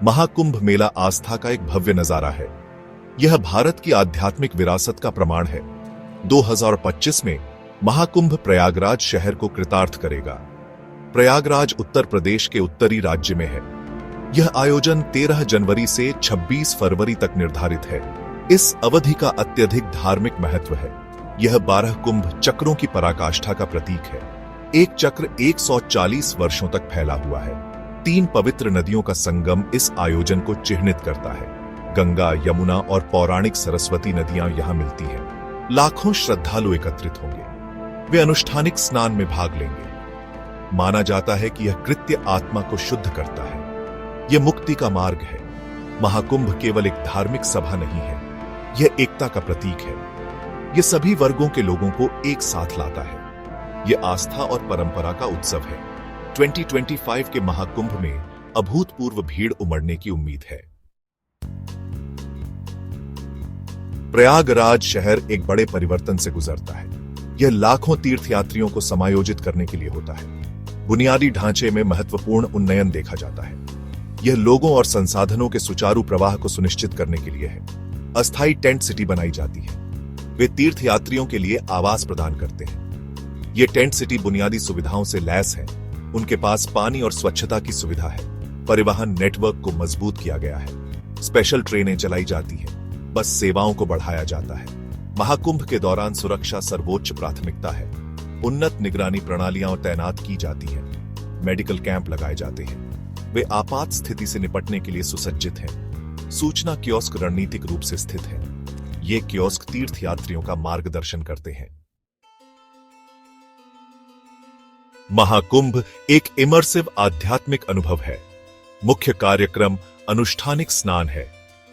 महाकुंभ मेला आस्था का एक भव्य नजारा है। यह भारत की आध्यात्मिक विरासत का प्रमाण है। 2025 में महाकुंभ प्रयागराज शहर को कृतार्थ करेगा। प्रयागराज उत्तर प्रदेश के उत्तरी राज्य में है। यह आयोजन 13 जनवरी से 26 फरवरी तक निर्धारित है। इस अवधि का अत्यधिक धार्मिक महत्व है। यह 12 कुंभ चक्रों की पराकाष्ठा का प्रतीक है। एक चक्र 140 वर्षों तक फैला हुआ है। 3 पवित्र नदियों का संगम इस आयोजन को चिह्नित करता है। गंगा, यमुना और पौराणिक सरस्वती नदियां यहां मिलती हैं। लाखों श्रद्धालु एकत्रित होंगे। वे अनुष्ठानिक स्नान में भाग लेंगे। माना जाता है कि यह कृत्य आत्मा को शुद्ध करता है। यह मुक्ति का मार्ग है। महाकुंभ केवल एक धार्मिक सभा नहीं है, यह एकता का प्रतीक है। यह सभी वर्गों के लोगों को एक साथ लाता है। यह आस्था और परंपरा का उत्सव है। 2025 के महाकुंभ में अभूतपूर्व भीड़ उमड़ने की उम्मीद है। प्रयागराज शहर एक बड़े परिवर्तन से गुजरता है। यह लाखों तीर्थयात्रियों को समायोजित करने के लिए होता है। बुनियादी ढांचे में महत्वपूर्ण उन्नयन देखा जाता है। यह लोगों और संसाधनों के सुचारू प्रवाह को सुनिश्चित करने के लिए है। अस्थायी टेंट सिटी बनाई जाती है। वे तीर्थयात्रियों के लिए आवास प्रदान करते हैं। ये टेंट सिटी बुनियादी सुविधाओं से लैस है। उनके पास पानी और स्वच्छता की सुविधा है। परिवहन नेटवर्क को मजबूत किया गया है। स्पेशल ट्रेनें चलाई जाती हैं। बस सेवाओं को बढ़ाया जाता है। महाकुंभ के दौरान सुरक्षा सर्वोच्च प्राथमिकता है। उन्नत निगरानी प्रणालियां तैनात की जाती हैं। मेडिकल कैंप लगाए जाते हैं। वे आपात स्थिति से निपटने के लिए सुसज्जित हैं। सूचना कियोस्क रणनीतिक रूप से स्थित है। ये कियोस्क तीर्थयात्रियों का मार्गदर्शन करते हैं। महाकुंभ एक इमर्सिव आध्यात्मिक अनुभव है। मुख्य कार्यक्रम अनुष्ठानिक स्नान है।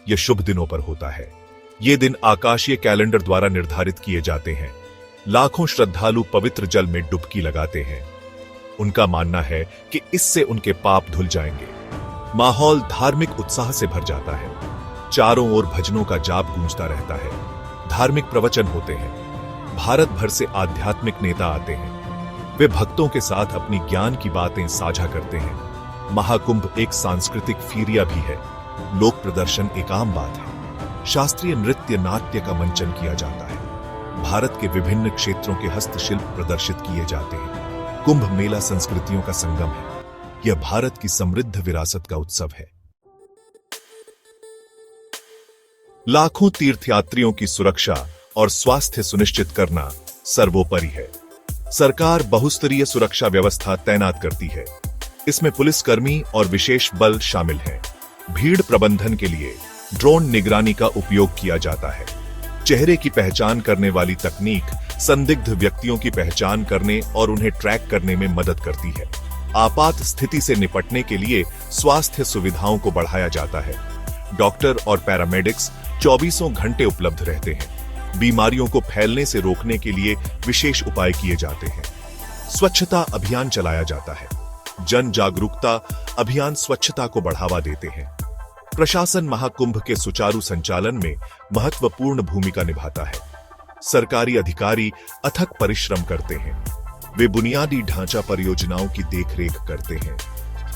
यह शुभ दिनों पर होता है। ये दिन आकाशीय कैलेंडर द्वारा निर्धारित किए जाते हैं। लाखों श्रद्धालु पवित्र जल में डुबकी लगाते हैं। उनका मानना है कि इससे उनके पाप धुल जाएंगे। माहौल धार्मिक उत्साह से भर जाता है। चारों ओर भजनों का जाप गूंजता रहता है। धार्मिक प्रवचन होते हैं। भारत भर से आध्यात्मिक नेता आते हैं। वे भक्तों के साथ अपनी ज्ञान की बातें साझा करते हैं। महाकुंभ एक सांस्कृतिक फीरिया भी है। लोक प्रदर्शन एक आम बात है। शास्त्रीय नृत्य नाट्य का मंचन किया जाता है। भारत के विभिन्न क्षेत्रों के हस्तशिल्प प्रदर्शित किए जाते हैं। कुंभ मेला संस्कृतियों का संगम है। यह भारत की समृद्ध विरासत का उत्सव है। लाखों तीर्थयात्रियों की सुरक्षा और स्वास्थ्य सुनिश्चित करना सर्वोपरि है। सरकार बहुस्तरीय सुरक्षा व्यवस्था तैनात करती है। इसमें पुलिसकर्मी और विशेष बल शामिल हैं। भीड़ प्रबंधन के लिए ड्रोन निगरानी का उपयोग किया जाता है। चेहरे की पहचान करने वाली तकनीक संदिग्ध व्यक्तियों की पहचान करने और उन्हें ट्रैक करने में मदद करती है। आपात स्थिति से निपटने के लिए स्वास्थ्य सुविधाओं को बढ़ाया जाता है। डॉक्टर और पैरामेडिक्स 24 घंटे उपलब्ध रहते हैं। बीमारियों को फैलने से रोकने के लिए विशेष उपाय किए जाते हैं। स्वच्छता अभियान चलाया जाता है। जन जागरूकता अभियान स्वच्छता को बढ़ावा देते हैं। प्रशासन महाकुंभ के सुचारू संचालन में महत्वपूर्ण भूमिका निभाता है। सरकारी अधिकारी अथक परिश्रम करते हैं। वे बुनियादी ढांचा परियोजनाओं की देखरेख करते हैं।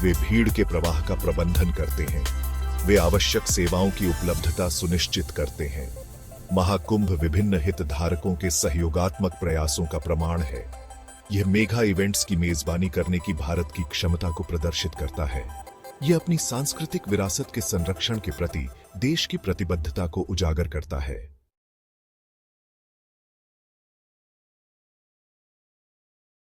वे भीड़ के प्रवाह का प्रबंधन करते हैं। वे आवश्यक सेवाओं की उपलब्धता सुनिश्चित करते हैं। महाकुंभ विभिन्न हितधारकों के सहयोगात्मक प्रयासों का प्रमाण है। यह मेगा इवेंट्स की मेजबानी करने की भारत की क्षमता को प्रदर्शित करता है। यह अपनी सांस्कृतिक विरासत के संरक्षण के प्रति देश की प्रतिबद्धता को उजागर करता है।